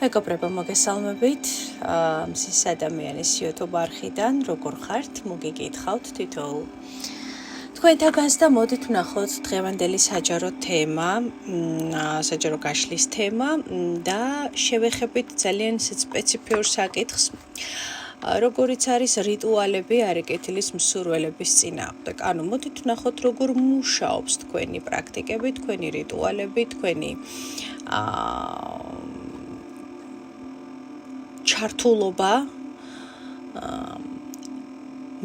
მეგობრებო, მოგესალმებით. მზის ადამიანის YouTube არხიდან, როგორ ხართ? მოგიგითხავთ თითოეულ თქვენთაგანს და მოდით ვნახოთ დღევანდელი საჯარო თემა, საჯარო გაშლის თემა და შევეხებით ძალიან სპეციფიურ საკითხს, როგორიც არის რიტუალები არაკეთილის მსურველების წინააღმდეგ. ანუ მოდით ვნახოთ როგორ მუშაობს თქვენი პრაქტიკები, თქვენი რიტუალები, თქვენი ჩართულობა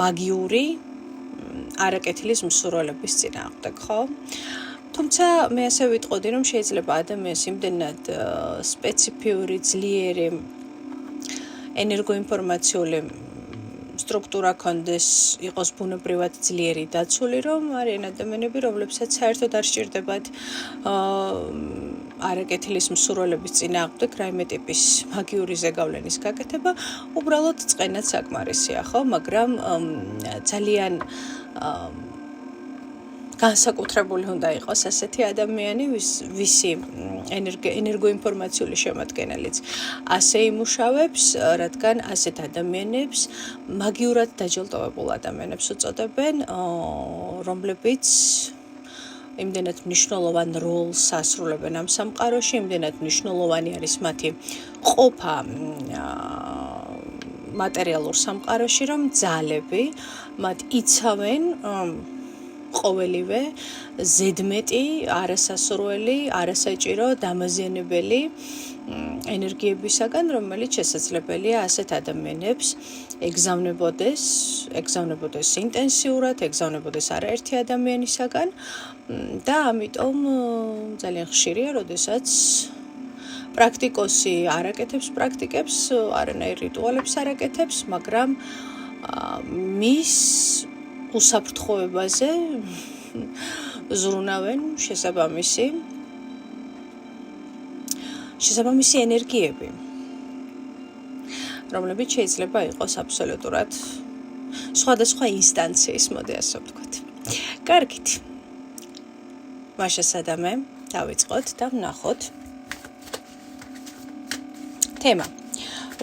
მაგიური არაკეთილის მსურველების წინააღმდეგ, ხო? თუმცა მე ასე ვიტყოდი, რომ შეიძლება ადამიანს იმდენად სპეციფიური, ძლიერი ენერგოინფორმაციული სტრუქტურა კონდეს, იყოს ბუნებრივად ძლიერი დაცული, რომ არიან ადამიანები, რომლებსაც საერთოდ არ სჭირდებათ არაკეთილის მსურველების წინააღმდეგ რაიმე ტიპის მაგიური ზეგავლენის გაკეთება, უბრალოდ წყენად საკმარისია, ხო? მაგრამ ძალიან განსაკუთრებული უნდა იყოს ასეთი ადამიანი, ვისი ენერგოინფორმაციული შემადგენელიც ასე იმუშავებს, რადგან ასეთ ადამიანებს მაგიურად დაჯილდოვებულ ადამიანებს უწოდებენ, რომლებიც იმდენად მნიშვნელოვან როლს ასრულებენ ამ სამყაროში, იმდენად მნიშვნელოვანი არის მათი ყოფა მატერიალურ სამყაროში, რომ ძალები მათ იცავენ ყოველივე ზედმეტი, არასასურველი, არასაჭირო, დამაზიანებელი ენერგიებისაგან, რომელიც შესაძლებელია ასეთ ადამიანებს ეგზავნებოდეს ინტენსიურად, ეგზავნებოდეს არაერთი ადამიანისაგან და ამიტომ ძალიან ხშირია, როდესაც პრაქტიკოსი არაკეთებს პრაქტიკებს, არანაირ რიტუალებს არაკეთებს, მაგრამ მის უსაფრთხოებაზე ზრუნავენ შესაბამისი ენერგიები, რომლებიც შეიძლება იყოს აბსოლუტურად სხვადასხვა ინსტანციის, მოდი ასე ვთქვათ. კარგით. მაშასადამე დავიწყოთ და ვნახოთ თემა.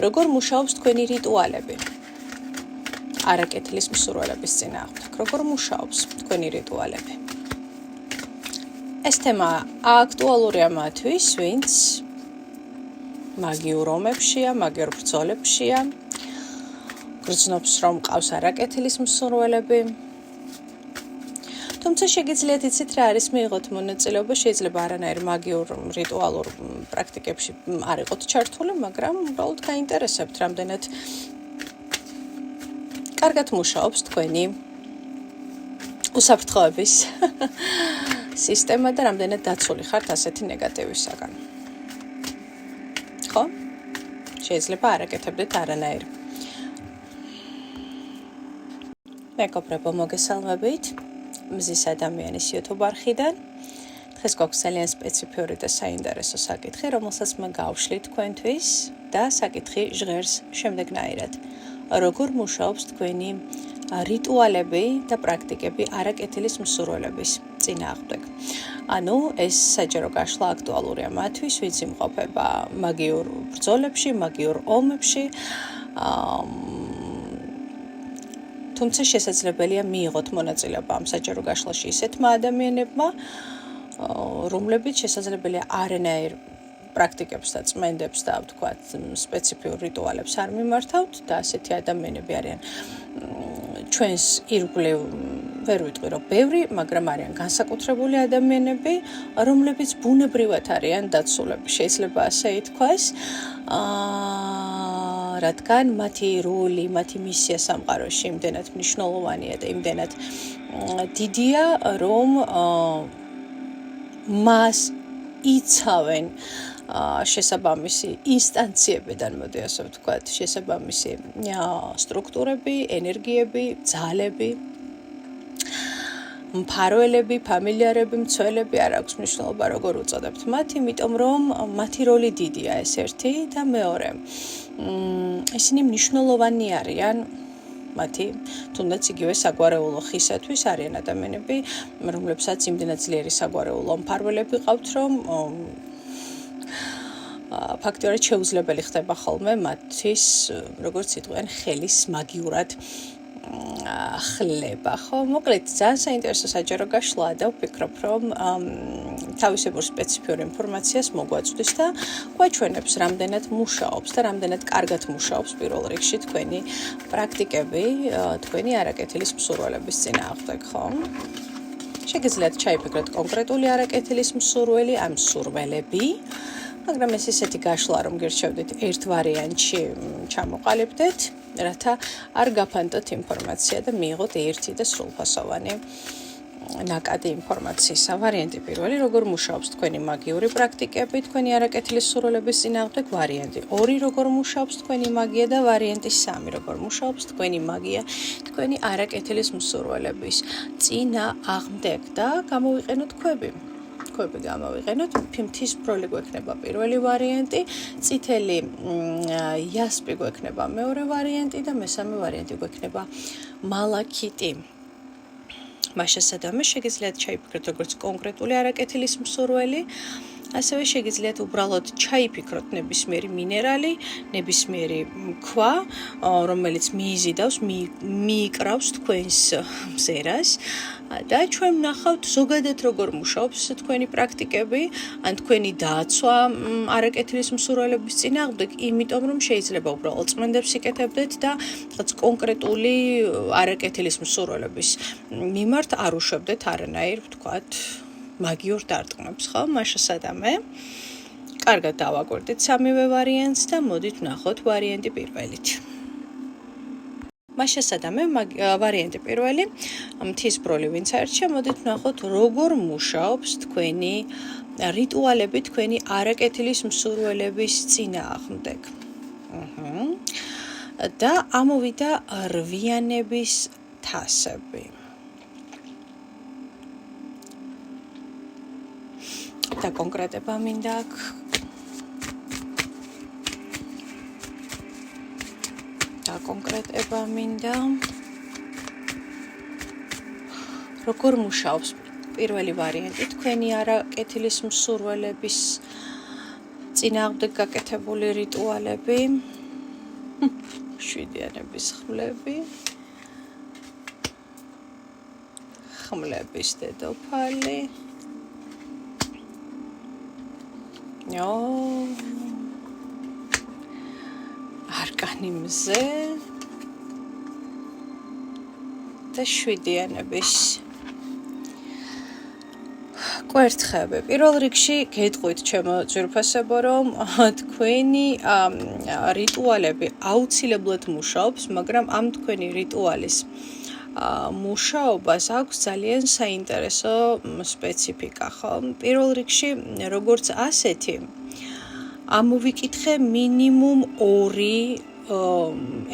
როგორ მუშაობს თქვენი რიტუალები არაკეთილის მსურველების წინააღმდეგ? როგორ მუშაობს თქვენი რიტუალები? ეს თემა აქტუალურია მათთვის, ვინც მაგიურ ომებშია, მაგიურ ბრძოლებშია, გრძნობს, რომ ყავს არაკეთილის მსურველები. თუმცა შეგიძლიათ იცით რა არის მიიღოთ მონაწილეობა, შეიძლება არანაირ მაგიურ რიტუალურ პრაქტიკებში არ იყოთ ჩართული, მაგრამ უბრალოდ გაინტერესებთ, რამდენად კარგად მუშაობს თქვენი უსაფრთხოების სისტემა და რამდენად დაცული ხართ ასეთი ნეგატივისაგან. ხო? შეიძლება არაკეთებდეთ არანაირ. მეგობრებო, მოგესალმებით. მზის ადამიანის YouTube არხიდან. დღეს გვაქვს ძალიან სპეციფიური და საინტერესო საკითხი, რომელსაც მე გავშლი თქვენთვის და საკითხი ჟღერს შემდეგნაირად. როგორ მუშაობს თქვენი რიტუალები და პრაქტიკები არაკეთილის მსურველების წინააღმდეგ? ანუ ეს საჯარო გაშლა აქტუალურია მათთვის, ვინც იმყოფება მაგიურ ბრძოლებში, მაგიურ ომებში, თუმცა შესაძლებელია მიიღოთ მონაწილეობა ამ საჯარო გაშლაში ისეთმა ადამიანებმა, რომლებიც შესაძლებელია არანაირ პრაქტიკებს და წმენდებს და ვთქვათ სპეციფიურ რიტუალებს არ მიმართავთ და ასეთი ადამიანები არიან ჩვენს ირგვლივ, ვერ ვიტყვი რომ ბევრი, მაგრამ არიან განსაკუთრებული ადამიანები, რომლებიც ბუნებრივად არიან დაცულები, შეიძლება ასე ითქვას, რადგან მათი როლი, მათი მისია სამყაროში იმდენად მნიშვნელოვანია და იმდენად დიდია, რომ მას იცავენ შესაბამისი ინსტანციებიდან, მოდი ასე ვთქვათ, შესაბამისი სტრუქტურები, ენერგიები, ძალები, მფარველები, ფამილიარები, მცველები, არ აქვს მნიშვნელობა როგორ უწოდებთ მათ, იმიტომ რომ მათი როლი დიდია, ეს ერთი და მეორე. ისინი მნიშვნელოვანი არიან მათი თუნდაც იგივე საგვარეულო ხისათვის, არიან ადამიანები, რომლებსაც იმდენად ძლიერი საგვარეულო მფარველები ყავთ, რომ ფაქტიურად შეუძლებელი ხდება ხოლმე მათთვის, როგორც იტყვიან, ხელის მაგიურად ხლება, ხო? მოკლედ, ძალიან საინტერესო საჯარო გაშლა და ვფიქრობ, რომ თავისებურ სპეციფიურ ინფორმაციას მოგვაწვდის და გვაჩვენებს, რამდენად მუშაობს და რამდენად კარგად მუშაობს პირველ რიგში თქვენი პრაქტიკები, თქვენი არაკეთილის მსურველების წინააღმდეგ, ხო? შეგიძლიათ ჩაიფიქროთ კონკრეტული არაკეთილის მსურველი, ან მსურველები, მაგრამ ეს ისეთი გაშლა, რომ გირჩევდით ერთ ვარიანტში ჩამოყალიბდეთ, რათა არ გაფანტოთ ინფორმაცია და მიიღოთ ერთი და სრულფასოვანი ნაკადი ინფორმაციისა. ვარიანტი პირველი, როგორ მუშაობს თქვენი მაგიური პრაქტიკები, თქვენი არაკეთილის მსურველების წინააღმდეგ, ვარიანტი 2, როგორ მუშაობს თქვენი მაგია და ვარიანტი 3, როგორ მუშაობს თქვენი მაგია, თქვენი არაკეთილის მსურველების წინააღმდეგ და გამოვიყენოთ ქვები გამოვიყენოთ, ფიმთის ბროლი გვექნება პირველი ვარიანტი, წითელი იასპი გვექნება მეორე ვარიანტი და მესამე ვარიანტი გვექნება მალაქიტი. მას შესაძამე შეგიძლიათ ჩაიფიქროთ როგორც კონკრეტული არაკეთილის მსურველი, ასევე შეგიძლიათ უბრალოდ ჩაიფიქროთ ნებისმიერი მინერალი, ნებისმიერი ქვა, რომელიც მიიზიდავს, მიიკრავს თქვენს მზერას და ჩვენ ვნახავთ ზოგადად როგორ მუშაობს თქვენი პრაქტიკები, ან თქვენი დააცვა არაკეთილის მსურველების წინააღმდეგ, იმიტომ რომ შეიძლება უბრალოდ წმენდებს იკეთებდეთ და რაღაც კონკრეტული არაკეთილის მსურველების მიმართ არ უშვებდეთ არანაირ, ვთქვათ, მაგიურ დარტყმებს, ხო? მას შესაძამე. კარგად დავაკვირდით სამივე ვარიანტს და მოდით ვნახოთ ვარიანტი პირველით. მას შესაძამე ვარიანტი პირველი, მთის ბროლი ვინც აირჩია, მოდით ვნახოთ როგორ მუშაობს თქვენი რიტუალები, თქვენი არაკეთილის მსურველების წინააღმდეგ. და ამოვიდა რვიანების თასები. და კონკრეტება მინდა აქ. როგორ მუშაობს პირველი ვარიანტი თქვენი არაკეთილის მსურველების წინააღმდეგ გაკეთებული რიტუალები, შვიდიანების ხმლების დედოფალი, არკანი მზე და შვიდიანების კვერთხები. პირველ რიგში გეტყვით ჩემო ძვირფასებო, რომ თქვენი რიტუალები აუცილებლად მუშაობს, მაგრამ ამ თქვენი რიტუალის მუშაობას აქვს ძალიან საინტერესო სპეციფიკა, ხო? პირველ რიგში, როგორც ასეთი, ამოვიკითხე მინიმუმ 2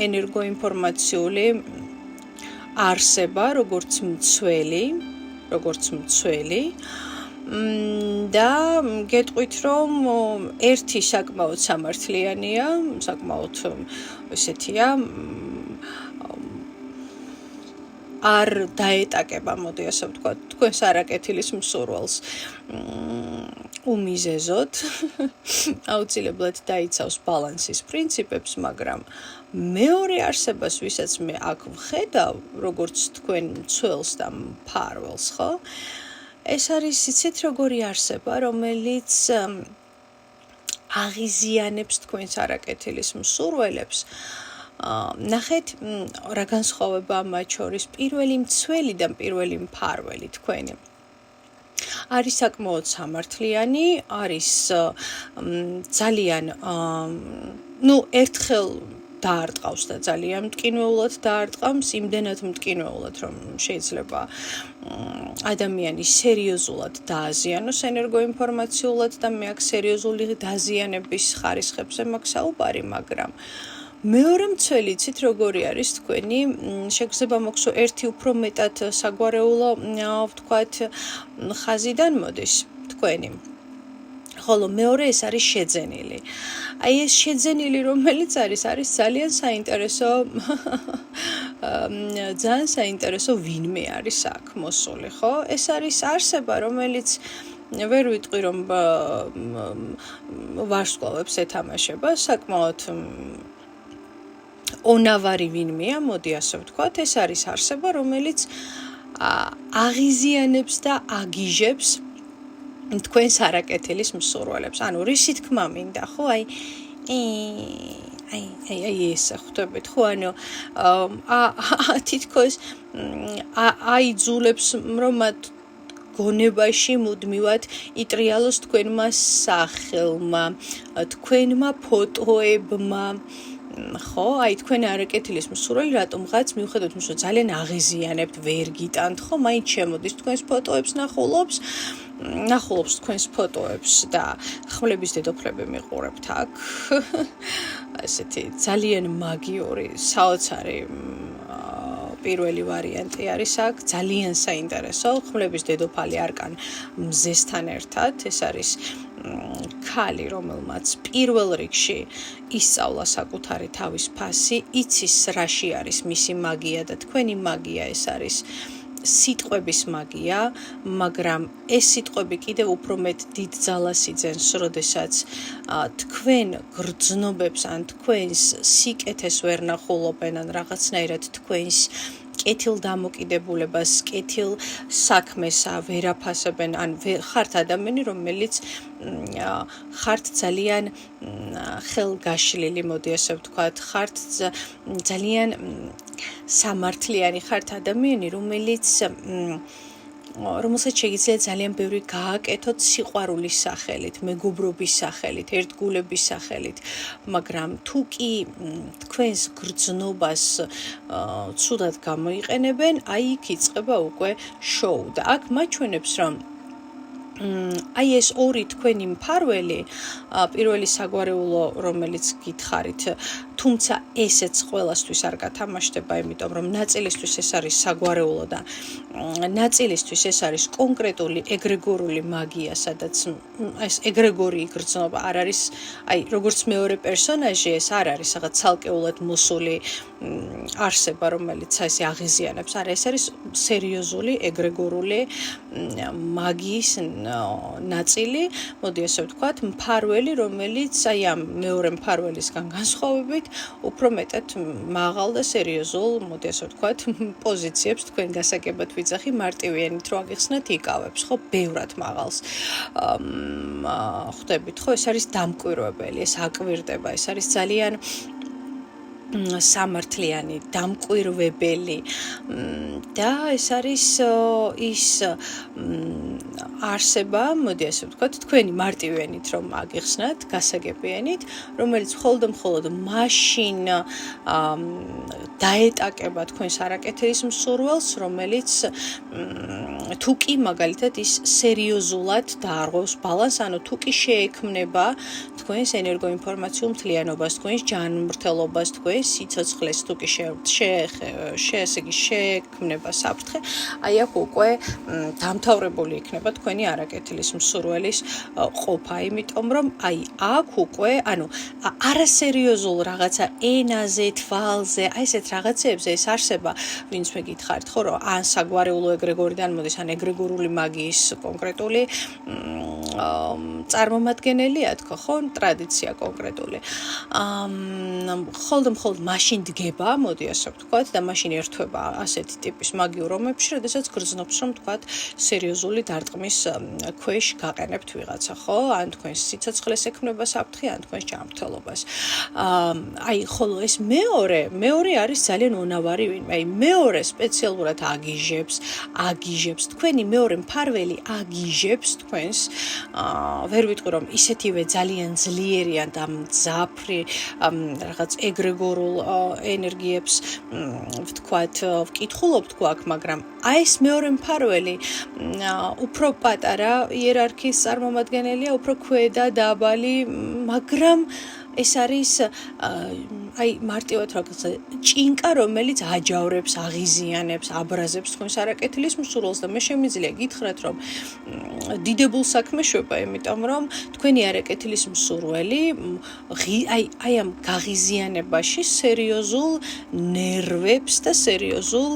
ენერგოინფორმაციული არსება, როგორც მცველი და გეტყვით, რომ ერთი საკმაოდ სამართლიანია, საკმაოდ ესეთია, არ დაეტაკება, მოდი ასე ვთქვათ, თქვენს არაკეთილის მსურველს უმიზეზოდ, აუცილებლად დაიცავს ბალანსის პრინციპებს, მაგრამ მეორე არსებას, ვისაც მე აქ ვხედავ, როგორც თქვენ მცველს და მფარველს, ხო? ეს არის იცით როგორი არსება, რომელიც აღიზიანებს თქვენს არაკეთილის მსურველებს. ნახეთ, რა განსხვავებაა მათ შორის პირველი მცველი და პირველი მფარველი თქვენი. არის საკმაოდ სამართლიანი, არის ძალიან ერთხელ დაარტყავს და ძალიან მტკინეულად დაარტყამს, იმდენად მტკინეულად, რომ შეიძლება ადამიანი სერიოზულად დააზიანოს ენერგოინფორმაციულად და მე აქ სერიოზული დაზიანების ხარისხებზე მაქვს საუბარი, მაგრამ მეორე მცველი იცით როგორი არის თქვენი, შეგრძნება მოგსო ერთი უფრო მეტად საგვარეულო, ვთქვათ, ხაზიდან მოდის თქვენი. ხოლო მეორე ეს არის შეძენილი. აი ეს შეძენილი, რომელიც არის ძალიან საინტერესო ვინმე არის აქ მოსული, ხო? ეს არის არსება, რომელიც ვერ ვიტყვი რომ ვარსკვლავებს ეთამაშება, საკმაოდ ონავარი ვინმეა, მოდი ასე ვთქვათ, ეს არის არსება, რომელიც აღიზიანებს და აგიჟებს თქვენს არაკეთილის მსურველებს. ანუ რისი თქმა მინდა, ხო? ეს ხვდებით, ხო? ანუ თითქოს აიძულებს რომ მათ გონებაში მუდმივად იტრიალოს თქვენმა სახელმა, თქვენმა ფოტოებმა, ხო, თქვენ არაკეთილის მსურველი რატომღაც მიუხედავად იმისა, რომ ძალიან აღიზიანებთ, ვერ გიტანთ, ხო, მაინც შემოდის თქვენს ფოტოებს ნახულობს თქვენს ფოტოებს და ხმლების დედოფლები მიყურებთ აქ. ასეთი ძალიან მაგიური, საოცარი პირველი ვარიანტი არის აქ, ძალიან საინტერესო. ხმლების დედოფალი არკან მზესთან ერთად, ეს არის ქალი, რომელმაც პირველ რიგში ისწავლა საკუთარი თავის ფასი, იცის რაში არის მისი მაგია და თქვენი მაგია ეს არის სიტყვების მაგია, მაგრამ ეს სიტყვები კიდევ უფრო მეტ დიდ ძალას იძენს, როდესაც თქვენ გრძნობებს ან თქვენს სიკეთეს ვერ ნახულობენ ან რაღაცნაირად თქვენს კეთილ დამოკიდებულებას, კეთილ საქმეს ვერ აფასებენ, ან ხართ ადამიანი, რომელიც ხართ ძალიან ხელგაშლილი, მოდი ასე ვთქვათ, ხართ ძალიან სამართლიანი, ხართ ადამიანი, რომელსაც შეგიძლიათ ძალიან ბევრი გააკეთოთ სიყვარულის სახელით, მეგობრობის სახელით, ერთგულების სახელით, მაგრამ თუ კი თქვენს გრძნობას ცუდად გამოიყენებენ, იქ იწყება უკვე შოუ და აქ მაჩვენებს, რომ ეს ორი თქვენი მფარველი, პირველი საგვარეულო, რომელიც გითხარით, თუმცა ესეც ყველასთვის არ გათამაშდება, იმიტომ რომ ნაწილისთვის ეს არის საგვარეულო და ნაწილისთვის ეს არის კონკრეტული ეგრეგორული მაგია, სადაც ეს ეგრეგორი გრძნობა არ არის, როგორც მეორე პერსონაჟი, ეს არ არის რაღაც ცალკეულად მოსული არსება, რომელიც ესე აღიზიანებს, არა, ეს არის სერიოზული ეგრეგორული მაგიის ნაწილი, მოდი ასე ვთქვათ, მფარველი, რომელიც ამ მეორე მფარველისგან განსხვავებით უფრო მეტად მაღალ და სერიოზულ, მოდი ასე ვთქვათ, პოზიციებს თქვენ გასაგებად ვიძახი, მარტივიანით რო აგიხსნათ, იკავებს, ხო, ბევრად მაღალს. ხვდებით, ხო, ეს არის დამკვირვებელი, ეს აკვირდება, ეს არის ძალიან სამართლიანი, დამკვირვებელი და ეს არის ის არსება, მოდი ასე ვთქვათ, თქვენი მარტივიანით რომ აგიხსნათ, გასაგებიანით, რომელიც მხოლოდ მაშინ დაეტაკება თქვენს არაკეთილის მსურველს, რომელიც თუ კი მაგალითად ის სერიოზულად დაარღვევს ბალანს, ანუ თუ კი შეექმნება თქვენს ენერგოინფორმაციულ მთლიანობას, თქვენს ჯანმრთელობას, თქვენს სიცოცხლეს, თუ კი შეექმნება საფრთხე, აქ უკვე დამთავრებული იქნება თქვენი არაკეთილის მსურველის ყოფა, იმიტომ რომ აქ უკვე, არასერიოზულ რაღაცა ენაზე, თვალზე, ესეთ რაღაცეებზე ეს არსება, ვინც მე გითხარით, ხო, რომ ან საგვარეულო ეგრეგორიდან მოდის, ან ეგრეგორული მაგიის კონკრეტული წარმომადგენელია, თქო, ხო, ტრადიცია კონკრეტული. მხოლოდ მაშინ დგება, მოდი ასე ვთქვათ, და მაშინ ერთვება ასეთი ტიპის მაგიურ ომებში, როდესაც გრძნობს, რომ ვთქვათ, სერიოზული დარტყმის ქვეშ გაყენებთ ვიღაცა, ხო? ან თქვენს სიცოცხლეს ექმნება საფრთხე, ან თქვენს ჯანმრთელობას. ხოლო ეს მეორე არის ძალიან ონავარი ვინმე. მეორე სპეციალურად აგიჟებს თქვენი მეორე მფარველი აგიჟებს თქვენს, ვერ ვიტყვი რომ ისეთივე ძალიან ძლიერიან და მძაფრი რაღაც ეგრეგორულ ენერგიებს ვთქვათ, ვკითხულობთ გვაქვს, მაგრამ ეს მეორე მფარველი უფრო პატარა იერარქიის წარმომადგენელია, უფრო ქვედა დაბალი, მაგრამ ეს არის აი მარტივად როგორც ჭინკა, რომელიც აჯავრებს, აღიზიანებს, აბრაზებს თქვენს არაკეთილის მსურველს და მე შემიძლია გითხრათ, რომ დიდებულ საქმე შვება, იმიტომ რომ თქვენი არაკეთილის მსურველი აი ამ გაღიზიანებაში სერიოზულ ნერვებს და სერიოზულ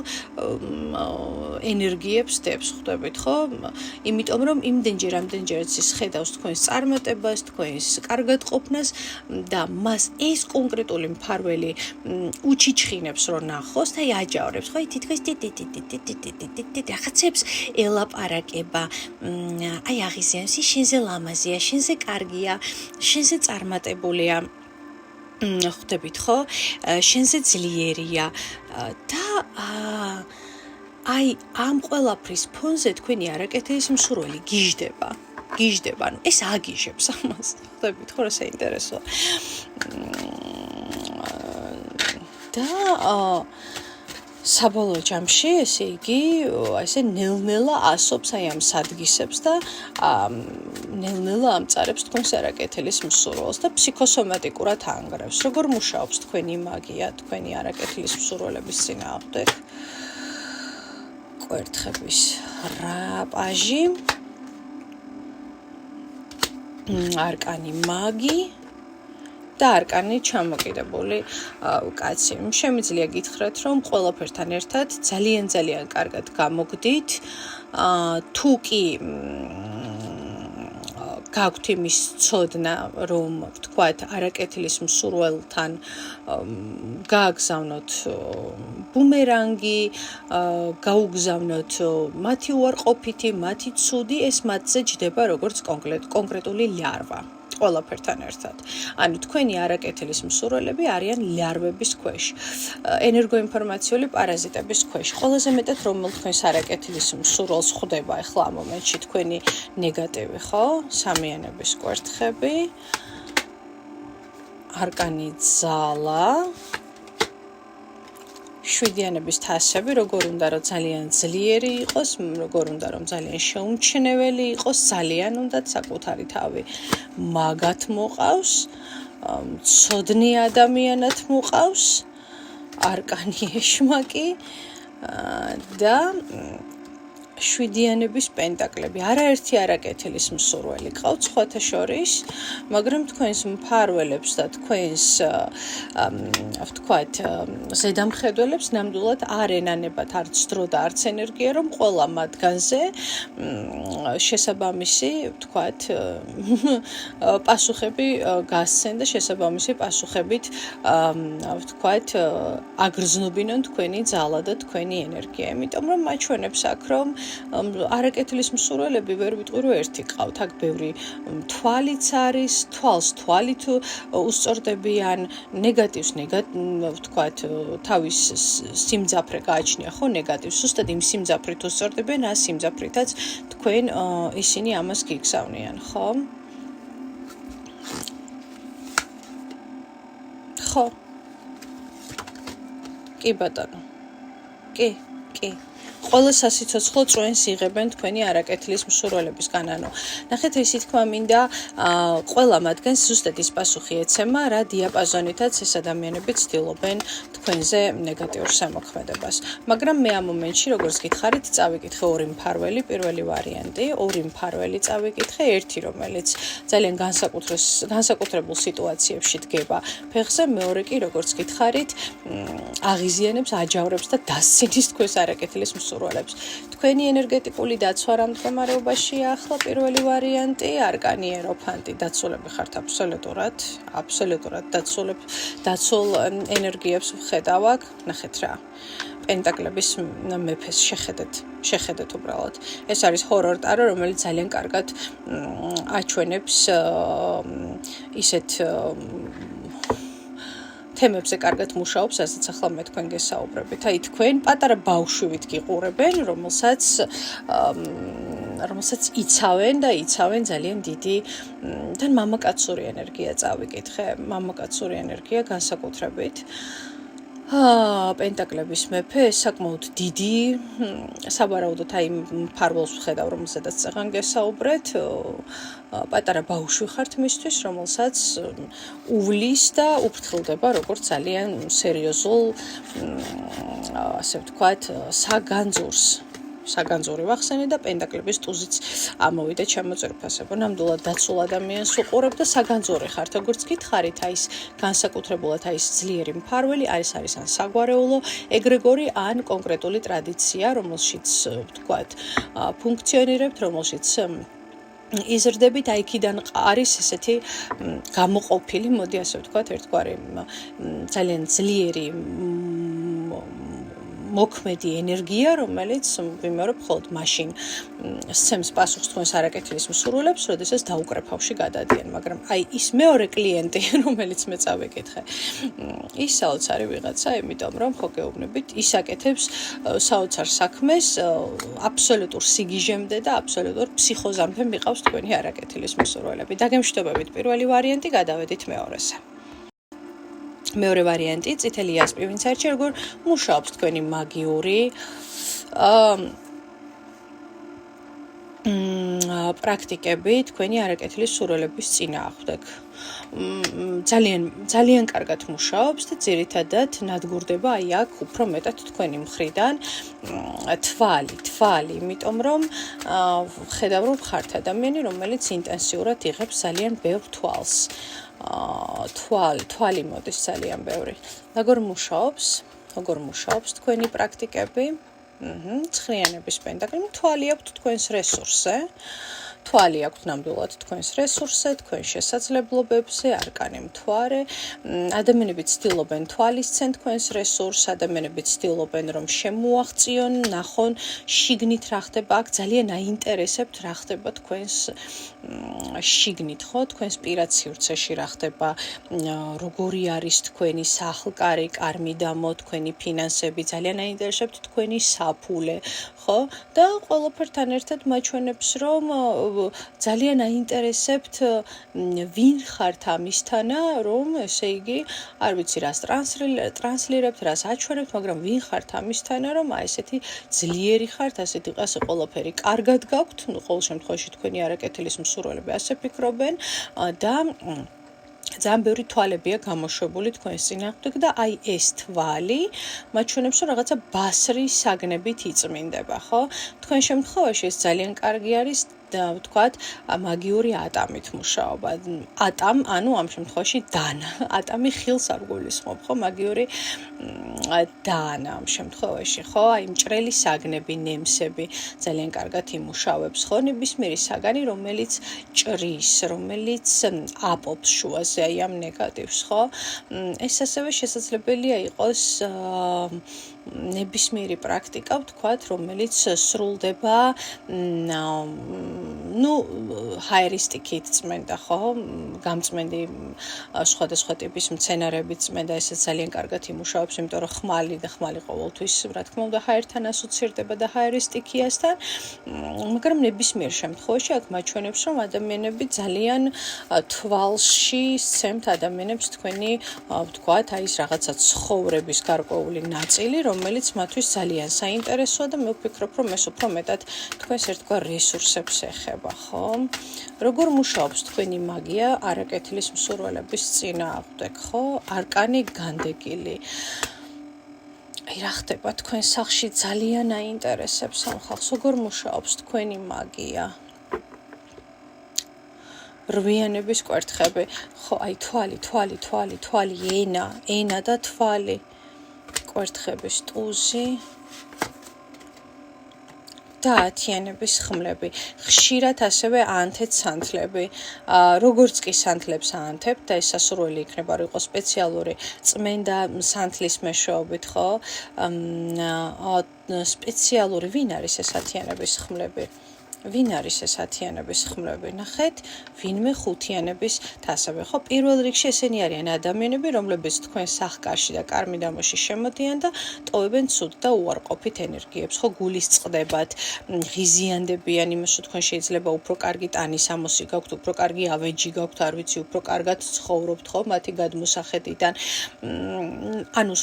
ენერგიებს დებს, ხვდებით ხო? იმიტომ რომ იმდენჯერ ამდენჯერაც ის ხედავს თქვენს წარმატებას, თქვენს კარგად ყოფნას და მას ეს კონკრეტული მფარველი უჩიჩხინებს რომ ნახოს და აჯავრებს, ხო? თითქოს რაღაცებს ელაპარაკება, აი აღიზიანებს, შენზე ლამაზია, შენზე კარგია, შენზე წარმატებულია. ხვდებით ხო? შენზე ძლიერია და აი ამ ყველაფრის ფონზე თქვენი არაკეთილის მსურველი გიждდება. ანუ ეს აგიჟებს ამას. ხვდებით ხო, რა საინტერესოა. და საბოლოო ჯამში, ესე იგი, ესე ნელ-ნელა ასობს აი ამ სადგისებს და ნელ-ნელა ამწარებს თქვენს არაკეთილის მსურველს და ფსიქოსომატიკურად ანგრევს. როგორ მუშაობს თქვენი მაგია, თქვენი არაკეთილის მსურველების წინააღმდეგ? კვერთხების რაპაჟი, არკანი მაგი და არკანი ჩამოკიდებული კაცი. შემიძლია გითხრათ, რომ ყველაფერთან ერთად ძალიან კარგად გამოგდით. თუ კი გაქვთ იმის ცოდნა, რომ ვთქვათ, არაკეთილის მსურველთან გააგზავნოთ ბუმერანგი, გაუგზავნოთ მათი უარყოფითი, მათი ცუდი, ეს მათზე ჯდება როგორც კონკრეტული ლარვა. ყველაფერთან ერთად. ანუ თქვენი არაკეთილის მსურველები არიან ლარვების ქვეშ, ენერგოინფორმაციული პარაზიტების ქვეშ. ყველაზე მეტად რომელ თქვენს არაკეთილის მსურველს ხვდება ახლა ამ მომენტში თქვენი ნეგატივი, ხო? სამიანების კვერთხები, არკანი ძალა, შვიდიანების თასები, როგორ უნდა რომ ძალიან ძლიერი იყოს, როგორ უნდა რომ ძალიან შეუმჩნეველი იყოს, ძალიან უნდათ საკუთარი თავი მაგათ მოყავს, ცოდნი ადამიანად მოყავს, არკანი ეშმაკი და შვიდიანების პენტაკლები. არაერთი არაკეთილის მსურველი ყავთ სხვათა შორის, მაგრამ თქვენს მფარველებს და თქვენს ვთქვათ, ზედამხედველებს ნამდვილად არ ენანებათ არც დრო და არც ენერგია, რომ ყველა მათგანზე შესაბამისი, ვთქვათ, პასუხები გასცენ და შესაბამისი პასუხებით, ვთქვათ, აგრძნობინონ თქვენი ძალა და თქვენი ენერგია. იმიტომ რომ მაჩვენებს აქ, რომ არაკეთილის მსურველები ვერ ვიტყვი რომ ერთი ყავთ, აქ ბევრი თვალიც არის, თვალს თვალით უსწორდებიან, ნეგატივს ვთქვათ, თავის სიმძაფრე გააჩნია, ხო, ნეგატივს ზუსტად იმ სიმძაფრით უსწორდებიან, ამ სიმძაფრითაც თქვენ ისინი ამას გიგზავნიან, ხო? ხო. კი ბატონო. კი. ყველა სასიცოცხლო წვენს იღებენ თქვენი არაკეთილის მსურველებისგან. ანუ ნახეთ, ისე თქვა მინდა, ყველა მათგანს ზუსტად ის პასუხი ეცემა, რა დიაპაზონითაც ეს ადამიანები ცდილობენ თქვენზე ნეგატიურ სამოქმედებას. მაგრამ მე ამ მომენტში, როგორც გითხარით, წავიკითხე ორი მფარველი, პირველი ვარიანტი, ორი მფარველი წავიკითხე, ერთი რომელიც ძალიან განსაკუთრებულ სიტუაციებში დგება ფეხზე, მეორე კი, როგორც გითხარით, აღიზიანებს, აჯავრებს და დასცინის თქვენს არაკეთილის მსურველებს. თქვენი ენერგეტიკული დაცვა რა მდგომარეობაშია ახლა? პირველი ვარიანტი, არკანი ეროფანტი, დაცულები ხართ აბსოლუტურად დაცულ ენერგიებს ვხედავ აქ. ნახეთ რა. პენტაკლების მეფეს შეხედეთ უბრალოდ. ეს არის ჰორორ ტარო, რომელიც ძალიან კარგად აჩვენებს ისეთ თემებზე კარგად მუშაობს, რასაც ახლა მე თქვენ გესაუბრებით. აი თქვენ პატარა ბავშვით გიყურებენ, რომელსაც იცავენ ძალიან დიდი და მამაკაცური ენერგია წავიკითხე, მამაკაცური ენერგია განსაკუთრებით. პენტაკლების მეფე ეს საკმაოდ დიდი, სავარაუდოდ აი მფარველს ვხედავ, რომელზედაც წეღან გესაუბრეთ, პატარა ბავშვი ხართ მისთვის, რომელსაც უვლის და უფრთხილდება როგორც ძალიან სერიოზულ, ასე ვთქვათ, საგანძური ვახსენე და პენტაკლების ტუზიც ამოვიდა ჩემოწირფასებო. ნამდვილად დაცულ ადამიანს უყურებ და საგანძური ხართ, როგორც გითხარით, აი ეს განსაკუთრებულად აი ეს ძლიერი მფარველი არის ან საგვარეულო ეგრეგორი, ან კონკრეტული ტრადიცია, რომელშიც ვთქვათ, ფუნქციონირებთ, რომელშიც იზრდებით, აი იქიდან არის ესეთი გამოყოფილი, მოდი ასე ვთქვათ, ერთგვარი ძალიან ძლიერი მოქმედი ენერგია, რომელიც ვიმეორებ მხოლოდ მაშინ სცემს პასუხს თქვენს არაკეთილის მსურველებს, როდესაც დაუკრეფავში გადადიან, მაგრამ აი ის მეორე კლიენტი, რომელიც მე წავიკითხე, ის საოცარი ვიღაცა, იმიტომ რომ ხო გეუბნებით, ის აკეთებს საოცარ საქმეს აბსოლუტურ სიგიჟემდე და აბსოლუტურ ფსიქოზამდე მიყავს თქვენი არაკეთილის მსურველები. დაგემშვიდობებით პირველი ვარიანტი, გადავედით მეორეზე. მეორე ვარიანტი, წითელი იასპი, ვინც არჩი, როგორ მუშაობს თქვენი მაგიური პრაქტიკები თქვენი არაკეთილის მსურველების წინააღმდეგ. ძალიან კარგად მუშაობს და ძირითადად ნადგურდება აი აქ უფრო მეტად თქვენი მხრიდან თვალი, იმიტომ რომ ხედავ რომ ხართ ადამიანი, რომელიც ინტენსიურად იღებს ძალიან ბევრ თვალს. თვალი მოდის ძალიან ბევრი. როგორ მუშაობს თქვენი პრაქტიკები? ცხრიანების პენტაკლი, თვალი აქვთ თქვენს რესურსზე. თვალი აქვთ ნამდვილად თქვენს რესურსზე, თქვენ შესაძლებლობებზე, არკანი მთვარე. ადამიანები ცდილობენ თვალისცენ თქვენს რესურსს, ადამიანები ცდილობენ რომ შემოაღწიონ, ნახონ შიგნით რა ხდება, აქ ძალიან აინტერესებთ რა ხდება თქვენს შიგნით, ხო? თქვენს პირად სივრცეში რა ხდება, როგორი არის თქვენი სახლკარი, კარმიდამო, თქვენი ფინანსები, ძალიან აინტერესებთ თქვენი საფულე, ხო? და ყველაფერთან ერთად მაჩვენებს რომ ძალიან აინტერესებთ ვინ ხართ ამისთანა, რომ ესე იგი, არ ვიცი რას ტრანსლირებთ, რას აჩვენებთ, მაგრამ ვინ ხართ ამისთანა, რომ აი ესეთი ძლიერი ხართ, ასეთი ყასე ყველაფერი კარგად გაქვთ, ყოველ შემთხვევაში თქვენი არაკეთილის მსურველები ასე ფიქრობენ და ძალიან ბევრი თვალებია გამოშვებული თქვენს წინააღმდეგ და აი ეს თვალი მაჩვენებს რომ რაღაცა ბასრი საგნებით იწმინდება, ხო? თქვენ შემთხვევაში ეს ძალიან კარგი არის და ვთქვათ, მაგიური ატამით მუშაობა. ანუ ამ შემთხვევაში დანა. ატამი ხილს არ გულისხმობ, ხო? მაგიური დანა ამ შემთხვევაში, ხო? აი მჭრელი საგნები, ნემსები ძალიან კარგად იმუშავებს, ხო? ნებისმიერი საგანი, რომელიც ჭრის, რომელიც აპობს შუაზე აი ამ ნეგატივს, ხო? ეს ასევე შესაძლებელია იყოს ნებისმიერი პრაქტიკა, ვთქვათ, რომელიც სრულდება ჰაერისტიკით წმენდა, ხო? გამწმენდი სხვადასხვა ტიპის მცენარეებით წმენდა, ესეც ძალიან კარგად იმუშავებს, იმიტომ რომ ხმალი ყოველთვის, რა თქმა უნდა, ჰაერთან ასოცირდება და ჰაერისტიკიასთან, მაგრამ ნებისმიერ შემთხვევაში აქ მაჩვენებს, რომ ადამიანები ძალიან თვალში სცემთ ადამიანებს თქვენი, ვთქვათ, აი ეს რაღაცა ცხოვრების გარკვეული ნაწილი, რომელიც მათთვის ძალიან საინტერესოა და მე ვფიქრობ, რომ ეს უფრო მეტად თქვენს ერთგვარ რესურსებს ეხება, ხო? როგორ მუშაობს თქვენი მაგია არაკეთილის მსურველების წინააღმდეგ, ხო? არკანი განდეგილი. აი რა ხდება თქვენ სახლში ძალიან აინტერესებს ამ ხალხს, როგორ მუშაობს თქვენი მაგია? რვიანების კვერთხები, ხო, აი თვალი, ენა და თვალი. კვერთხების ტუზი და ათიანების ხმლები. ხშირად ასევე აანთეთ სანთლები. როგორც კი სანთლებს აანთებთ და ეს სასურველი იქნება, რომ იყოს სპეციალური წმენდა სანთლის მეშვეობით, ხო? სპეციალური ვინ არის ეს ათიანების ხმლები? ვინ არის ეს 10-იანების ხმლები? ნახეთ, ვინმე 5-იანების თასები. ხო, პირველ რიგში ესენი არიან ადამიანები, რომლებიც თქვენ სახკარში და კარმიდამოში შემოდიან და ტოვებენ ცუდ და უარყოფით ენერგიებს. ხო, გულისწყდებათ, ღიზიანდებიან, იმას თქვენ შეიძლება უფრო კარგი ტანის ამოსი გაქვთ, უფრო კარგი ავეჯი გაქვთ, არ ვიცი, უფრო კარგად ცხოვრობთ, ხო, მათი გადმოსახედიდან. ანუ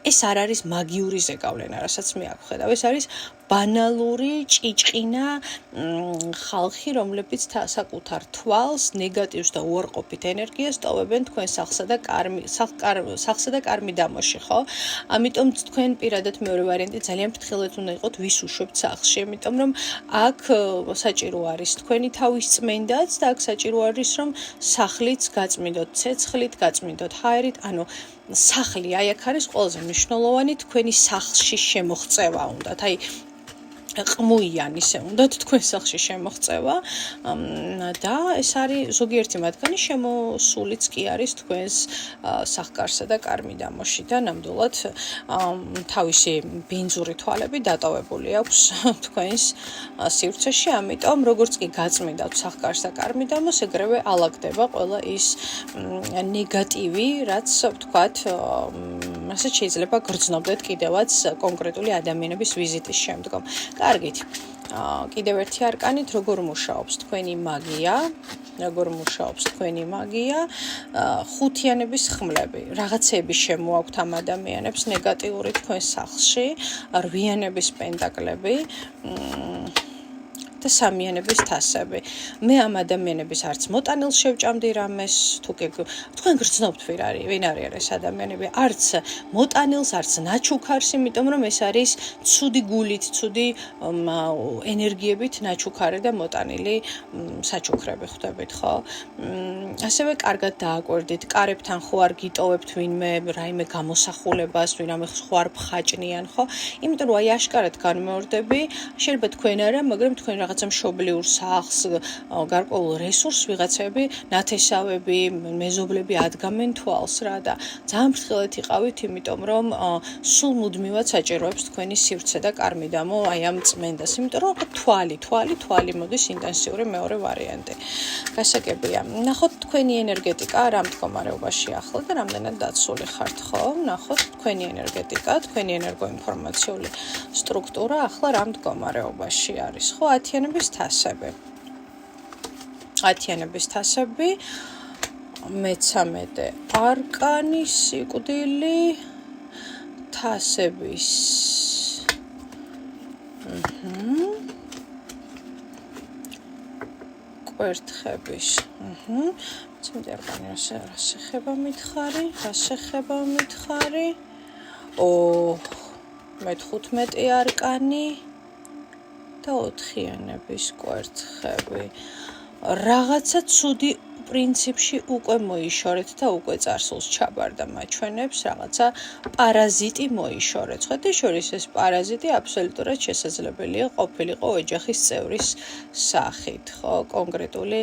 ეს არ არის მაგიური ზეგავლენა, რასაც მე აქ ვხედავ. ეს არის ბანალური ჭიჭყინა ხალხი, რომლებიც საკუთარ თვალს, ნეგატივს და უარყოფით ენერგიას ტოვებენ თქვენ სახლსა და კარმიდამოში, ხო? ამიტომ თქვენ პირადად მეორე ვარიანტი ძალიან ფრთხილად უნდა იყოთ, ვის უშვებთ სახლში, იმიტომ რომ აქ საჭირო არის თქვენი თავის წმენდაც და აქ საჭირო არის რომ სახლიც გაწმინდოთ, ცეცხლით გაწმინდოთ, ჰაერით, ანუ სახლი აი აქ არის ყველაზე მნიშვნელოვანი თქვენი სახლში შემოღწევა უნდათ, აი ყმუიან ისე უნდათ თქვენ სახლში შემოღწევა და ეს არის ზოგიერთი მათგანი შემოსულიც კი არის თქვენს სახკარსა და კარმიდამოში და ნამდვილად თავისი ბინძური თვალები დატოვებული აქვს თქვენს სივრცეში, ამიტომ როგორც კი გაწმინდავთ სახკარს და კარმიდამოს, ეგრევე ალაგდება ყველა ის ნეგატივი, რაც ვთქვათ, რასაც შეიძლება გრძნობდეთ კიდევაც კონკრეტული ადამიანების ვიზიტის შემდგომ. კარგით, კიდევ ერთი არკანით, როგორ მუშაობს თქვენი მაგია, 5-იანების ხმლები, რაღაცები შემოაქვთ ამ ადამიანებს ნეგატიური თქვენ სახლში, 8-იანების პენტაკლები და 3-იანების თასები. მე ამ ადამიანების არც მოტანილს შევჭამდი რამეს, თქვენ გრძნობთ ვინ არის ეს ადამიანები, არც მოტანილს, არც ნაჩუქარს, იმიტომ რომ ეს არის ცუდი გულით, ცუდი ენერგიებით ნაჩუქარი და მოტანილი საჩუქრები ხვდებით, ხო? ასევე კარგად დააკვირდით, კარებთან ხო არ გიტოვებთ ვინმე რაიმე გამოსახულებას, ვინმე ხო არ ფხაჭნიან, ხო? იმიტომ რომ აი აშკარად განმეორდები, შეიძლება თქვენ არა, მაგრამ თქვენ რაღაცა მშობლიურ სახლს, გარკვეულ რესურსს ვიღაცები, ნათესავები, მეზობლები ადგამენ თვალს რა და ძალიან ფრთხილად იყავით, იმიტომ რომ სულ მუდმივად საჭიროებს თქვენი სივრცე და კარმიდამო აი ამ წმენდას, იმიტომ რომ თვალი მოდის ინტენსიური მეორე ვარიანტი. გასაგებია. ნახოთ თქვენი ენერგეტიკა რა მდგომარეობაში ახლა და რამდენად დაცული ხართ, ხო? ნახოთ თქვენი ენერგეტიკა, თქვენი ენერგოინფორმაციული სტრუქტურა ახლა რა მდგომარეობაში არის, ხო? 10-იანების თასები, მე-13 არკანი, სიკვდილი, თასების კვერთხების ცოტა არკანი რა შეხება მითხარი, მე-15 არკანი და 4-იანების კვერთხები. რაღაცა ცუდი პრინციპში უკვე მოიშორეთ და უკვე წარსულს ჩაბარდა მაჩვენებს, რაღაცა პარაზიტი მოიშორეთ. ხოთი შორის ეს პარაზიტი აბსოლუტურად შესაძლებელია ყოფილიყო ოჯახის წევრის სახით, ხო, კონკრეტული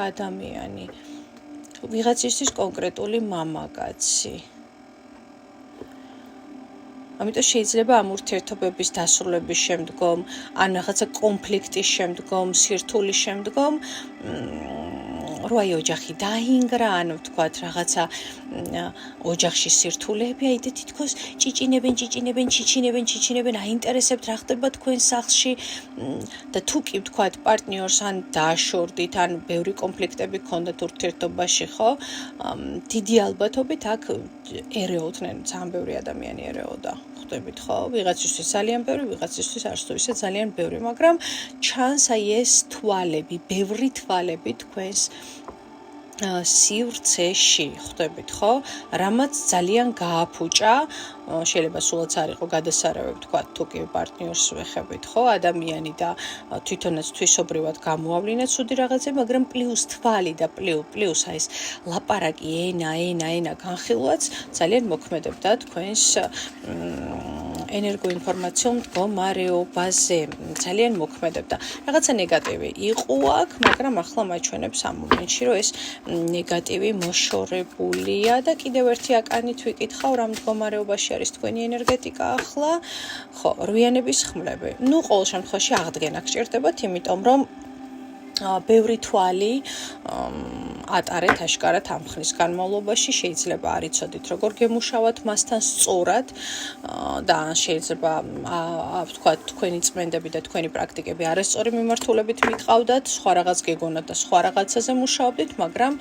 ადამიანი, ვიღაცისთვის კონკრეტული მამაკაცი. ამიტომ შეიძლება ამ ურთიერთობების დასრულების შემდგომ, ან რაღაცა კონფლიქტის შემდგომ, სირთულის შემდგომ, როაი ოჯახი დაინგრა, ანუ ვთქვათ, რაღაცა ოჯახში სირთულეები, აი და თითქოს ჭიჭინებენ, აინტერესებთ რა ხდება თქვენ სახლში და თუ კი ვთქვათ პარტნიორს ან დააშორდით, ან ბევრი კონფლიქტები გქონდათ ურთიერთობაში, ხო? დიდი ალბათობით აქ ერეოდნენ, ძალიან ბევრი ადამიანი ერეოდა. ხვდებით, ხო? ვიღაცისთვის ძალიან ბევრი, ვიღაცისთვის არც თუ ისე ძალიან ბევრი, მაგრამ ჩანს აი ეს თვალები, ბევრი თვალები თქვენს სივრცეში, ხვდებით, ხო? რამაც ძალიან გააფუჭა, შეიძლება სულაც არ იყო გადასარევი, ვთქვათ, თუ კი პარტნიორს ვეხებით, ხო? ადამიანი და თვითონაც თვისობრივად გამოავლინეთ ცუდი რაღაცები, მაგრამ პლუს თვალი და პლუს აი ეს ლაპარაკი, ენა განხილვაც ძალიან მოქმედებდა თქვენს ენერგოინფორმაციულ მდგომარეობაზე, ძალიან მოქმედებდა. რაღაცა ნეგატივი იყო აქ, მაგრამ ახლა მაჩვენებს ამ მომენტში, რომ ეს ნეგატივი მოშორებულია და კიდევ ერთი აკანით ვიკითხავ, რა მდგომარეობაში არის თქვენი ენერგეტიკა ახლა? ხო, რვიანების ხმლები. ყოველ შემთხვევაში აღდგენა გჭირდებათ, იმიტომ რომ ბევრი თვალი ატარეთ აშკარად ამ ხნის განმავლობაში, შეიძლება არ იცოდით როგორ გემუშავათ მასთან სწორად და შეიძლება ვთქვათ თქვენი წმენდები და თქვენი პრაქტიკები არასწორი მიმართულებით მიტყავდათ, სხვა რაღაც გეგონათ და სხვა რაღაცაზე მუშაობდით, მაგრამ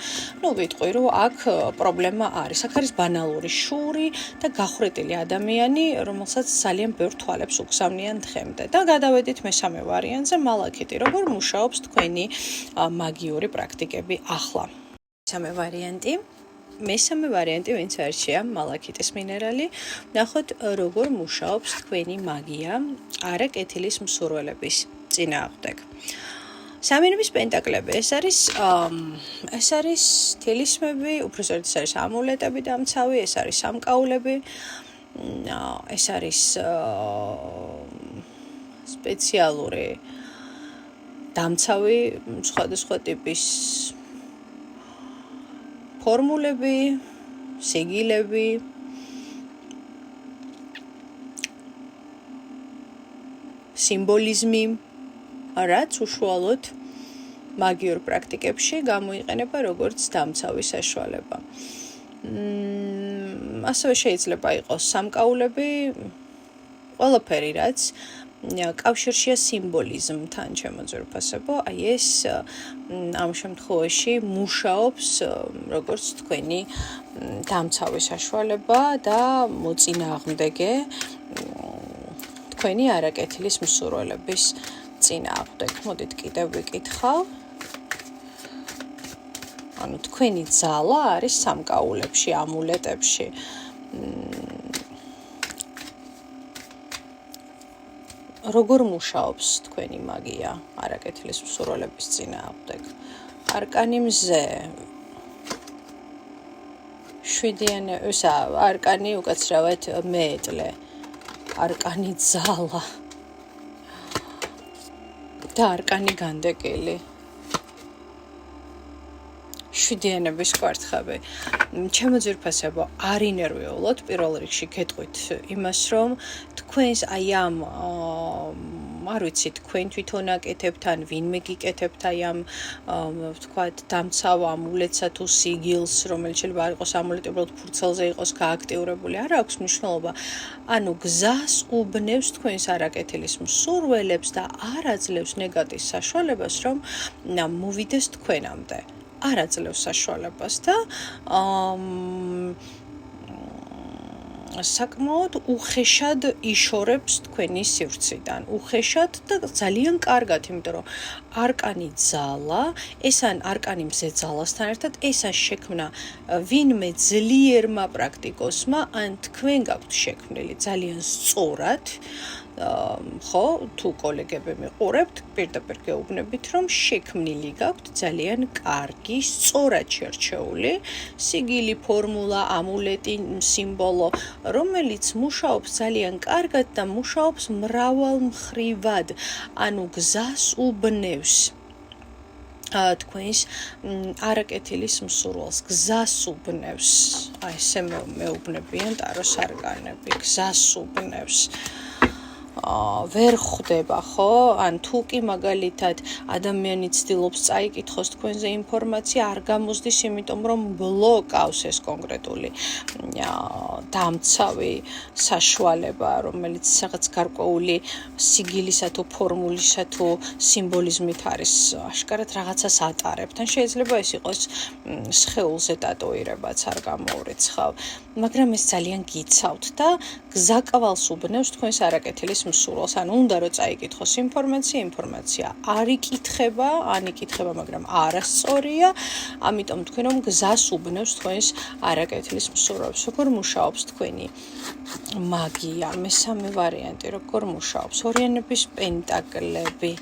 ვიტყვი რომ აქ პრობლემა არის. აქ არის ბანალური შური და გახვრეტილი ადამიანი, რომელსაც ძალიან ბევრ თვალებს უგზავნიან დღემდე. და გადავედით მესამე ვარიანტზე, მალაქიტი, როგორ მუშაობს თქვენი მაგიური პრაქტიკები ახლა. მესამე ვარიანტი ვინც არჩია მალაქიტის მინერალი, ნახოთ როგორ მუშაობს თქვენი მაგია არაკეთილის მსურველების წინააღმდეგ. სამიანების პენტაკლები, ეს არის თილისმები, უბრალოდ ეს არის ამულეტები დამცავი, ეს არის სამკაულები, ეს არის სპეციალური დამცავი სხვადასხვა ტიპის ფორმულები, სიგილები, სიმბოლიზმი, რაც უშუალოდ მაგიურ პრაქტიკებში გამოიყენება როგორც დამცავი საშუალება. ასევე შეიძლება იყოს სამკაულები, ყველაფერი რაც კავშირშია სიმბოლიზმთან, ჩემო ძვირფასებო, აი ეს ამ შემთხვევაში მუშაობს როგორც თქვენი დამცავი საშუალება და მოწინააღმდეგე თქვენი არაკეთილის მსურველების წინააღმდეგ. მოდით კიდევ ვიკითხავ. ანუ თქვენი ძალა არის სამკაულებში, ამულეტებში. როგორ მუშაობს თქვენი მაგია არაკეთილის მსურველების წინააღმდეგ? არკანი მზე. არკანი უკაცრავად მეეტლე. არკანი ძალა. და არკანი განდეგილი. შვიდიანების კვარტხები. ჩემო ძვირფასებო, არ ინერვიულოთ პირველ რიგში გეტყვით იმას, რომ თქვენს აი ამ არ ვიცი, თქვენ თვითონ აკეთებთ ან ვინმე გიკეთებთ აი ამ ვთქვათ დამცავ ამულეტსა თუ სიგილს, რომელიც შეიძლება არ იყოს ამულეტი, უბრალოდ ფურცელზე იყოს გააქტიურებული, არ აქვს მნიშვნელობა. ანუ გზას უბნევს თქვენს არაკეთილის მსურველებს და არ აძლევს ნეგატივის საშუალებას, რომ მოვიდეს თქვენამდე. არ აძლევს საშუალებას და საკმაოდ უხეშად იშორებს თქვენი სივრციდან. უხეშად და ძალიან კარგად, იმიტომ რომ არკანი ძალა, ეს არკანი მზე ძალასთან ერთად, ეს შექმნა ვინმე ძლიერმა პრაქტიკოსმა, ან თქვენ გაქვთ შექმნილი ძალიან სწორად, ხო, თუ კოლეგები მიყურებთ, პირდაპირ გეუბნებით, რომ შექმნილი გაქვთ ძალიან კარგი, სწორად შერჩეული სიგილი, ფორმულა, ამულეტი, სიმბოლო, რომელიც მუშაობს ძალიან კარგად და მუშაობს მრავალმხრივად, ანუ გზას უბნევს თქვენს არაკეთილის მსურველს, გზას უბნევს. აი ესე მეუბნებიან ტაროს არკანები, გზას უბნევს. ვერ ხვდება, ხო? ან თუ კი მაგალითად ადამიანი ცდილობს წაიკითხოს თქვენზე ინფორმაცია, არ გამოსდის, იმიტომ რომ ბლოკავს ეს კონკრეტული დამცავი საშუალება, რომელიც რაღაც გარკვეული სიგილისა თუ ფორმულისა თუ სიმბოლიზმით არის აშკარად რაღაცას ატარებთ. ან შეიძლება ეს იყოს სხეულზე ტატუირებაც არ გამოურიცხავ, მაგრამ ეს ძალიან გიცავთ და გზაკვალს უბნევს თქვენს არაკეთილის მსურველს. ანუ უნდა რომ წაიკითხოს ინფორმაცია არ იკითხება, ან იკითხება, მაგრამ არასწორია, ამიტომ თქვენ რომ გზას უბნევს თქვენს არაკეთილის მსურველს. როგორ მუშაობს თქვენი მაგია? მესამე ვარიანტი, როგორ მუშაობს? ორიანების პენტაკლები.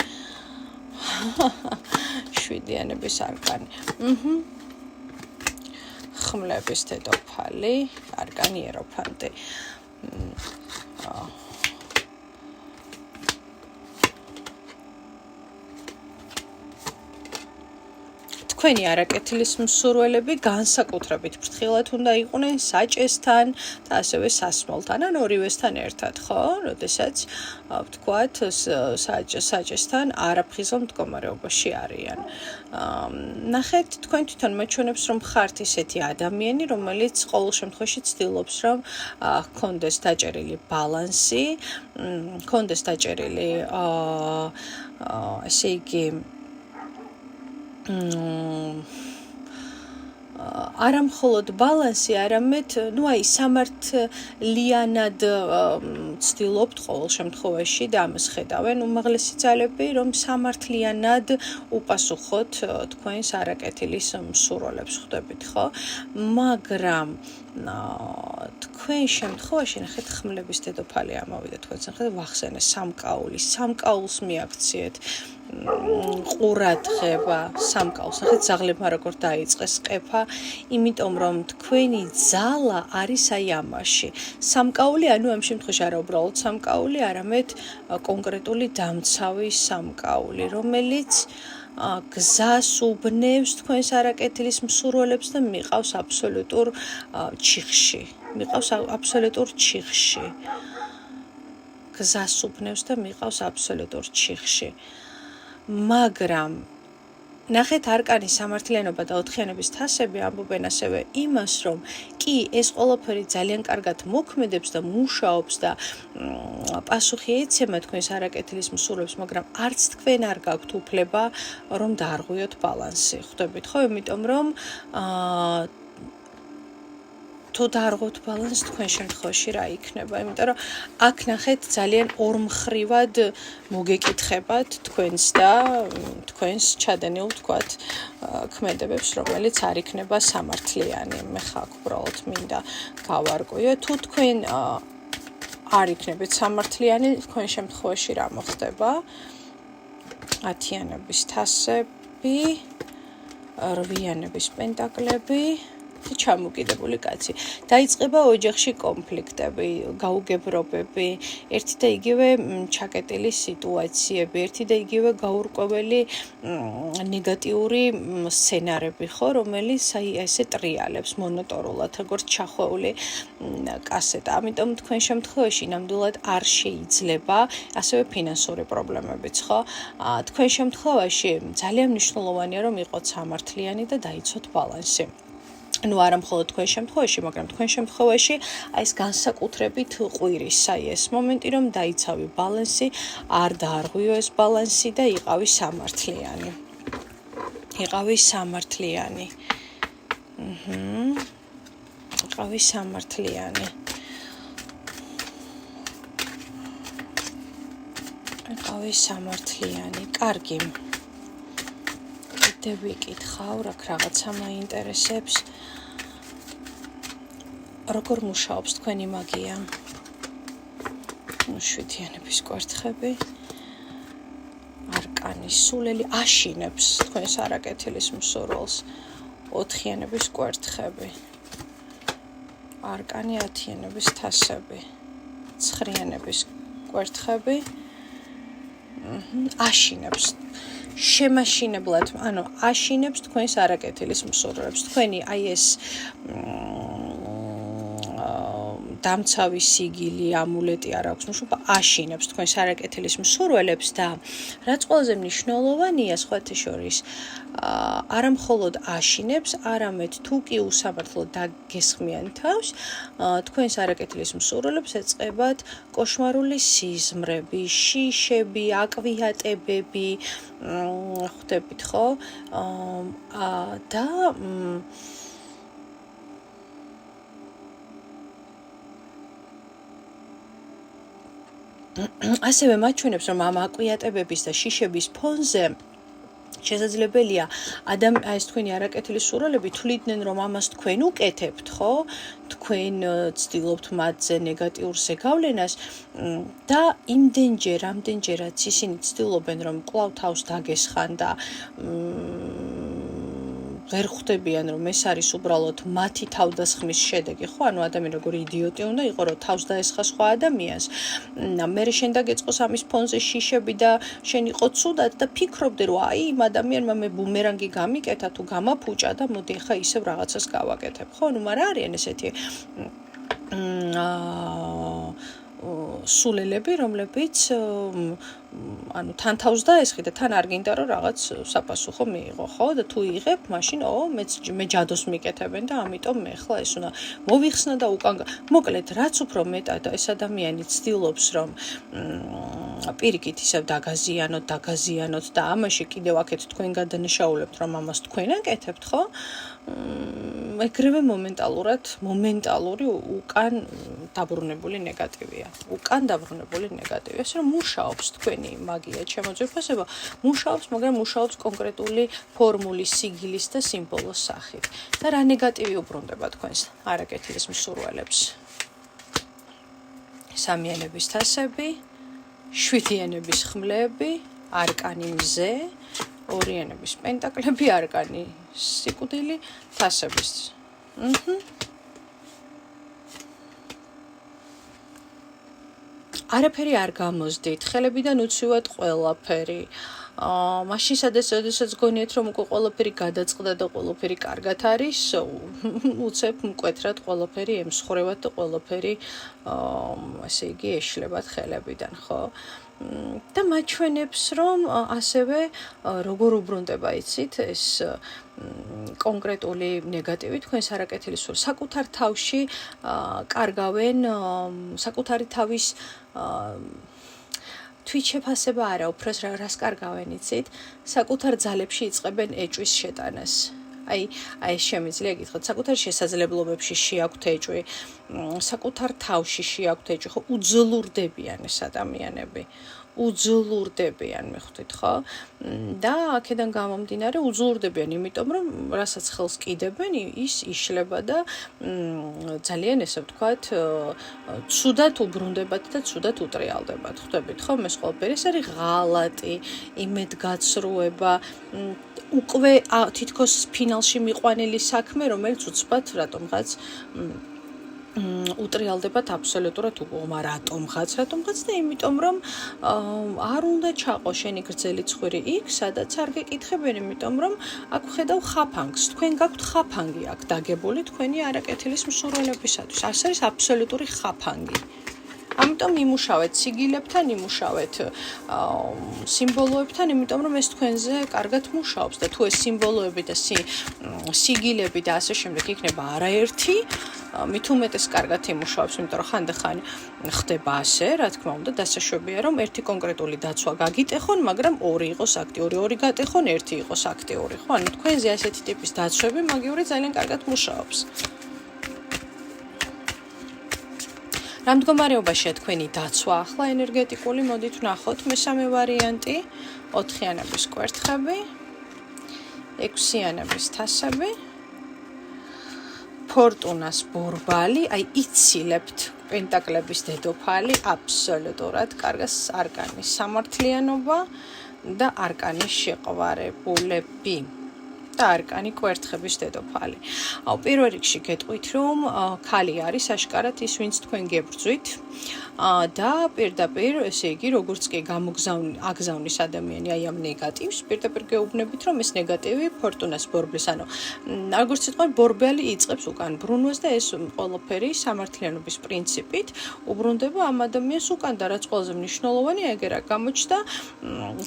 შვიდიანების არკანი. ხმლების დედოფალი, არკანი ეროფანტი. თქვენი არაკეთილის მსურველები განსაკუთრებით ფრთხილად უნდა იყვნენ საჭესთან და ასევე სასმელთან, ან ორივესთან ერთად, ხო? როდესაც ვთქვათ, საჭესთან არაფრთხილ მდგომარეობაში არიან. ნახეთ, თქვენ თვითონ მოჩვენებს, რომ ხართ ისეთი ადამიანი, რომელიც ყოველ შემთხვევაში ცდილობს, რომ ჰქონდეს დაჭერილი ბალანსი, ჰქონდეს დაჭერილი ესე იგი არა მხოლოდ ბალანსი, არამედ, სამართლიანად ცდილობთ ყოველ შემთხვევაში და ამას ხედავენ უმაღლესი ძალები, რომ სამართლიანად უპასუხოთ თქვენს არაკეთილის მსურველებს, ხვდებით, ხო? მაგრამ თქვენ შემთხვევაში, ნახეთ, ხმლების დედოფალი ამოვიდა თქვენ სამხედრო ვახსენე სამკაულს მიაქციეთ. ყურადღება სამკაულს. ნახეთ, ზაღლებმა როგორ დაიწყეს ყეფა, იმიტომ რომ თქვენი ძალა არის აი ამაში. სამკაული, ანუ ამ შემთხვევაში არა უბრალოდ სამკაული, არამედ კონკრეტული დამცავი სამკაული, რომელიც გზას უბნევს თქვენს არაკეთილის მსურველებს და მიყავს აბსოლუტურ ჩიხში. გზას უბნევს და მიყავს აბსოლუტურ ჩიხში. მაგრამ ნახეთ, არკანის სამართლიანობა და ოთხიანების თასები ამბობენ ასევე იმას, რომ კი ეს ყველაფერი ძალიან კარგად მოქმედებს და მუშაობს და პასუხი ეცემა თქვენს არაკეთილის მსურველებს, მაგრამ არც თქვენ არ გაქვთ უფლება, რომ დაარღვიოთ ბალანსი. ხვდებით, ხო? იმიტომ რომ თუ დაარღვევთ ბალანსს, თქვენ შემთხვევაში რა იქნება? იმიტომ რომ აქ ნახეთ, ძალიან ორმხრივად მოგეკითხებათ თქვენს და თქვენს ჩადენილ, ვთქვათ, ქმედებებს, რომელიც არ იქნება სამართლიანი. მე ხალხ უბრალოდ მინდა გავარკვიო, თუ თქვენ არ იქნებით სამართლიანი, თქვენ შემთხვევაში რა მოხდება? ათიანების თასები, რვიანების პენტაკლები და ჩამოკიდებული კაცი. დაიწყება ოჯახში კონფლიქტები, გაუგებრობები, ერთი და იგივე ჩაკეტილი სიტუაციები, ერთი და იგივე გაურკვეველი ნეგატიური სცენარები, ხო, რომელიც ესე ტრიალებს მონოტორულად, როგორც ჩახვეული კასეტა. ამიტომ თქვენ შემთხვევაში ნამდვილად არ შეიძლება, ასევე ფინანსური პრობლემებიც, ხო? თქვენ შემთხვევაში ძალიან მნიშვნელოვანია, რომ იყოთ სამართლიანი და დაიცოთ ბალანსი. არა მხოლოდ თქვენ შემთხვევაში, მაგრამ თქვენ შემთხვევაში ეს განსაკუთრებით ყვირისა ეს მომენტი, რომ დაიცავი ბალანსი, არ დაარღვიო ეს ბალანსი და იყავი სამართლიანი. იყავი სამართლიანი. კარგი. კიდევ ვიკითხავ, რაღაცა მაინტერესებს. როგორ მუშაობს თქვენი მაგია? შვიდიანების კვერთხები, არკანის სულელი აშინებს თქვენს არაკეთილის მსურველს, ოთხიანების კვერთხები, არკანი ათიანების თასები, ცხრიანების კვერთხები, აშინებს. შემაშინებლად, აშინებს თქვენს არაკეთილის მსურველებს. თქვენი აი ეს დამცავი სიგილი, ამულეტი არ აქვს მნიშვნელობა, აშინებს თქვენს არაკეთილის მსურველებს და რაც ყველაზე მნიშვნელოვანია, სხვათა შორის, არა მხოლოდ აშინებს, არამედ თუ კი უსამართლოდ დაგესხმიან თავს, თქვენს არაკეთილის მსურველებს ეწყებათ კოშმარული სიზმრები, შიშები, აკვიატებები, ხვდებით, ხო? და ასევე მაჩვენებს, რომ ამ აკვიატებების და შიშების ფონზე შესაძლებელია ეს თქვენი არაკეთილის მსურველები თვლიდნენ, რომ ამას თქვენ უკეთებთ, ხო? თქვენ ცდილობთ მათზე ნეგატიურ ზეგავლენას და ამდენჯერაც ისინი ცდილობენ, რომ კვლავ თავს დაგესხან და ვერ ხვდებიან რომ ეს არის უბრალოდ მათი თავდასხმის შედეგი, ხო? ანუ ადამიანი როგორი იდიოტი უნდა იყო, რომ თავს დაესხა სხვა ადამიანს. მე შენ დაგეწყოს ამის ფონზე შიშები და შენ იყო ცუდად და ფიქრობდე რომ აი იმ ადამიანმა მე ბუმერანგი გამიკეთა თუ გამაფუჭა და მოდი ხა ისევ რაღაცას გავაკეთებ, ხო? ანუ მაგრამ არიან ესეთი სულელები, რომლებიც ანუ თან თავს დაესხი და თან არ გინდა რომ რაღაც საპასუხო მიიღო, ხო? და თუ იღებ, მაშინ მე ჯადოს მიკეთებენ და ამიტომ მე ხლა ეს უნდა მოვიხსნა და უკან მოკლედ რაც უფრო მეტად ეს ადამიანი ცდილობს რომ პირიქით ისევ დაგაზიანოთ და ამაში კიდევ აქეთ თქვენ გადანაშაულებთ რომ ამას თქვენ აკეთებთ, ხო? ეგრევე მომენტალური უკან დაბრუნებული ნეგატივია. უკან დაბრუნებული ნეგატივია. ეს რომ მუშაობს თქვენი მაგია, შემოძვირფასება, მუშაობს, მაგრამ მუშაობს კონკრეტული ფორმულის, სიგილის და სიმბოლოს სახით. და რა ნეგატივი უბრუნდება თქვენს არაკეთილის მსურველებს? სამიანების თასები, შვიდიანების ხმლები, არკანი მზე, ორიანების პენტაკლები, არკანი სიკვდილი, თასების. არაფერი არ გამოსდით, ხელებიდან უცივად ყველაფერი. მაშინ სადაც გონიათ რომ უკვე ყველაფერი გადაწყდა და ყველაფერი კარგად არის, უცებ მკვეთრად ყველაფერი ემსხვრევათ და ყველაფერი ასე იგი ეშლებათ ხელებიდან, ხო? და მაჩვენებს რომ ასევე როგორ უბრუნდება იცით ეს კონკრეტული ნეგატივი თქვენს არაკეთილის სულ საკუთარ თავში კარგავენ საკუთარი თავის თვითშეფასება არა, უფრო რას კარგავენ იცით, საკუთარ ძალებში იწყებენ ეჭვის შეტანას. აი შემიძლია გითხრათ, საკუთარ შესაძლებლობებში შეაქვთ ეჭვი, საკუთარ თავში შეაქვთ ეჭვი, ხო, უძლურდებიან ეს ადამიანები. უძლურდებიან, მიხვდით, ხო? და აქედან გამომდინარე უძლურდებიან, იმიტომ რომ რასაც ხელს კიდებენ, ის იშლება და ძალიან ესე ვთქვათ, ცუდად უბრუნდებათ და ცუდად უტრიალდებათ. ხვდებით, ხო? ეს ყველაფერი ეს არის ღალატი, იმედგაცრუება, უკვე თითქოს ფინალში მიყვანილი საქმე, რომელიც უცბად რატომღაც უტრიალდებათ აბსოლუტურად უგომა რატომღაც და იმიტომ რომ არ უნდა ჩაყო შენი გრძელი ცხვირი იქ, სადაც არ გეკითხებენ, იმიტომ რომ აქ ხედავ ხაფანგს, თქვენ გაქვთ ხაფანგი აქ დაგებული თქვენი არაკეთილის მსურველებისათვის. ეს არის აბსოლუტური ხაფანგი. ამიტომ იმუშავეთ სიგილებთან, იმუშავეთ სიმბოლოებთან, იმიტომ რომ ეს თქვენზე კარგად მუშაობს და თუ ეს სიმბოლოები და სიგილები და ასე შემდეგ იქნება არაერთი, მით უმეტეს კარგად იმუშავებს, იმიტომ რომ ხანდახან ხდება ასე, რა თქმა უნდა, დასაშვებია რომ ერთი კონკრეტული დაცვა გაგიტეხონ, მაგრამ ორი იყოს აქტიური, ორი გატეხონ, ერთი იყოს აქტიური, ხო? ანუ თქვენზე ასეთი ტიპის დაცვები მაგიური ძალიან კარგად მუშაობს. რა მდგომარეობაშია თქვენი დაცვა ახლა ენერგეტიკული, მოდით ვნახოთ მესამე ვარიანტი, 4-იანების კვერთხები, 6-იანების თასები, ფორტუნას ბორბალი, აი იცილებთ პენტაკლების დედოფალი, აბსოლუტურად კარგას არკანის სამართლიანობა და არკანის შეყვარებულები. და არკანი კვერთხების დედოფალი. პირველ რიგში გეტყვით, რომ ქალი არის აშკარად ის, ვინც თქვენ გებრძვით და პირდაპირ, ესე იგი, როგორც კი აგზავნის ადამიანი აი ამ ნეგატივს, პირდაპირ გეუბნებით, რომ ეს ნეგატივი ფორტუნას ბორბლის, ანუ როგორც სიტყვით, ბორბალი იწყებს უკან ბრუნვას და ეს ყველაფერი სამართლიანობის პრინციპით უბრუნდება ამ ადამიანს უკან და რაც ყველაზე მნიშვნელოვანია, ეგ რა გამოჩნდა,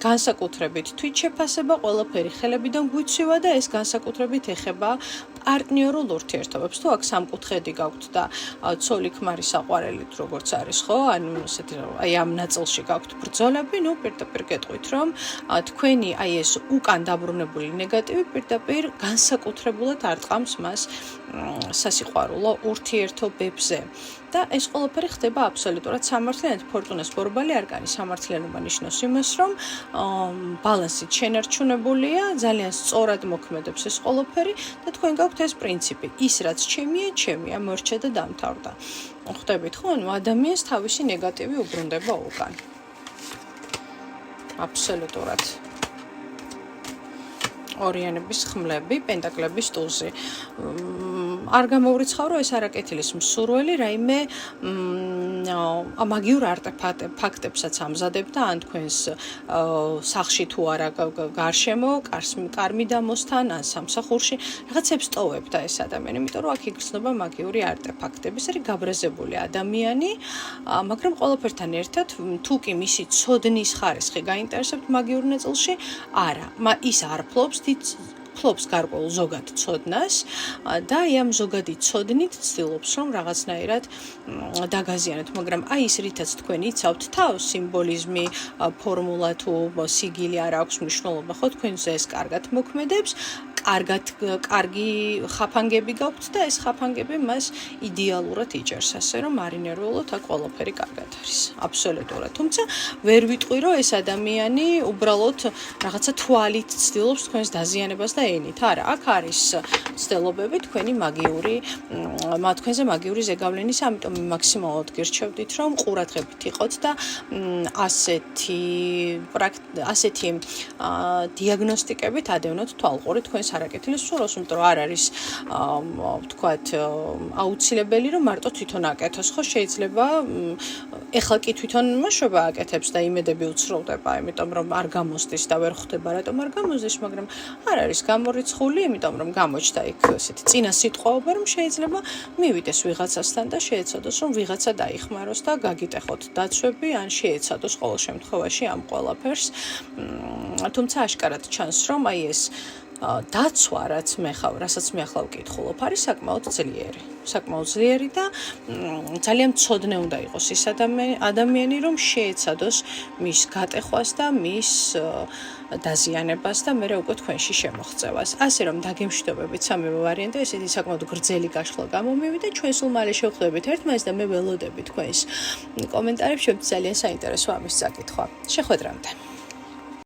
განსაკუთრებით თვითშეფასება, ყველაფერი ხელებიდან გვიცვივა და ეს განსაკუთრებით ეხება პარტნიორულ ურთიერთობებს. თუ აქ სამკუთხედი გაქვთ და ცოლი ქმარი საყვარელით როგორც არის, ხო? ანუ ესეთი აი ამ ნაწილში გაქვთ ბრძოლები, ნუ პირდაპირ გეტყვით, რომ თქვენი აი ეს უკან დაბრუნებული ნეგატივი პირდაპირ განსაკუთრებულად არტყამს მას სასიყვარულო ურთიერთობებზე. და ეს ყველაფერი ხდება აბსოლუტურად სამართლიანად. ფორტუნას ბორბალი არკანი სამართლიანობა ნიშნავს იმას, რომ ბალანსით შენარჩუნებულია, ძალიან სწორად მოქმედებს ეს ყველაფერი და თქვენ გაქვთ ეს პრინციპი. ის რაც ჩემია, მორჩა და დამთავრდა. ხვდებით, ხო? ანუ ადამიანს თავისი ნეგატივი უბრუნდება უკან. აბსოლუტურად. ორიანების ხმლები, პენტაკლების ტუზი. არ გამოვრიცხავ, რომ ეს არაკეთილის მსურველი რაიმე მაგიურ არტეფაქტებსაც ამზადებდა ან თქვენს სახლში თუ არა გარშემო, კარ-მიდამოსთან ან სამსახურში რაღაცებს ტოვებდა ეს ადამიანი, იმიტომ რომ აქ იგრძნობა მაგიური არტეფაქტები. ეს არის გაბრაზებული ადამიანი, მაგრამ ყველაფერთან ერთად თუ კი მისი ცოდნის ხარისხი გაინტერესებთ მაგიურ ნაწილში, არა, ის არ ფლობს გარკვეულ ზოგად ცოდნას და აი ამ ზოგადი ცოდნით ცდილობს რომ რაღაცნაირად დაგაზიანოთ, მაგრამ აი ის რითაც თქვენ იცავთ თავს, სიმბოლიზმი, ფორმულა თუ სიგილი არ აქვს მნიშვნელობა, ხო თქვენზე ეს კარგად მოქმედებს, კარგი ხაფანგები გაქვთ და ეს ხაფანგები მას იდეალურად იჭერს, ასე რომ მარინერულად აქ ყველაფერი კარგად არის, აბსოლუტურად. თუმცა ვერ ვიტყვი, რომ ეს ადამიანი უბრალოდ რაღაცა თვალით ცდილობს თქვენს დაზიანებას და ენით. არა, აქ არის ცდილობები თქვენი თქვენზე მაგიური ზეგავლენის, ამიტომ მაქსიმალურად გირჩევდით, რომ ყურადღებით იყოთ და ასეთი დიაგნოსტიკებით ადევნოთ თვალყური თქვენს არაკეთილის მსურველს, იმიტომ რომ არ არის ვთქვათ აუცილებელი, რომ მარტო თვითონ აკეთოს, ხო შეიძლება ეხლა კი თვითონ მაშობა აკეთებს და იმედები უცროვდება, იმიტომ რომ არ გამოსდის და ვერ ხვდება რატომ არ გამოსდის, მაგრამ არ არის გამორიცხული, იმიტომ რომ გამოჩნდა იქ ესეთი წინა სიტყვაობა, რომ შეიძლება მივიდეს ვიღაცასთან და შეეცადოს, რომ ვიღაცა დაიხმაროს და გაგიტეხოთ დაცვები, ან შეეცადოს ყოველ შემთხვევაში ამ ყველაფერს. თუმცა აშკარად ჩანს, რომ აი ეს დაცვა, რასაც მე ახლა ვკითხულობ, არის საკმაოდ ძლიერი და ძალიან მცოდნე უნდა იყოს ის ადამიანი, რომ შეეცადოს მის გატეხვას და მის დაზიანებას და მე უკვე თქვენში შემოღწევას. ასე რომ დაგემშვიდობებით სამივე ვარიანტი, ესეთი საკმაოდ გრძელი გაშლა გამომივიდა, ჩვენ სულ მალე შევხვდებით ერთმანეთს და მე ველოდები თქვენს კომენტარებში, ძალიან საინტერესო ამის წაკითხვა. შეხვედრამდე.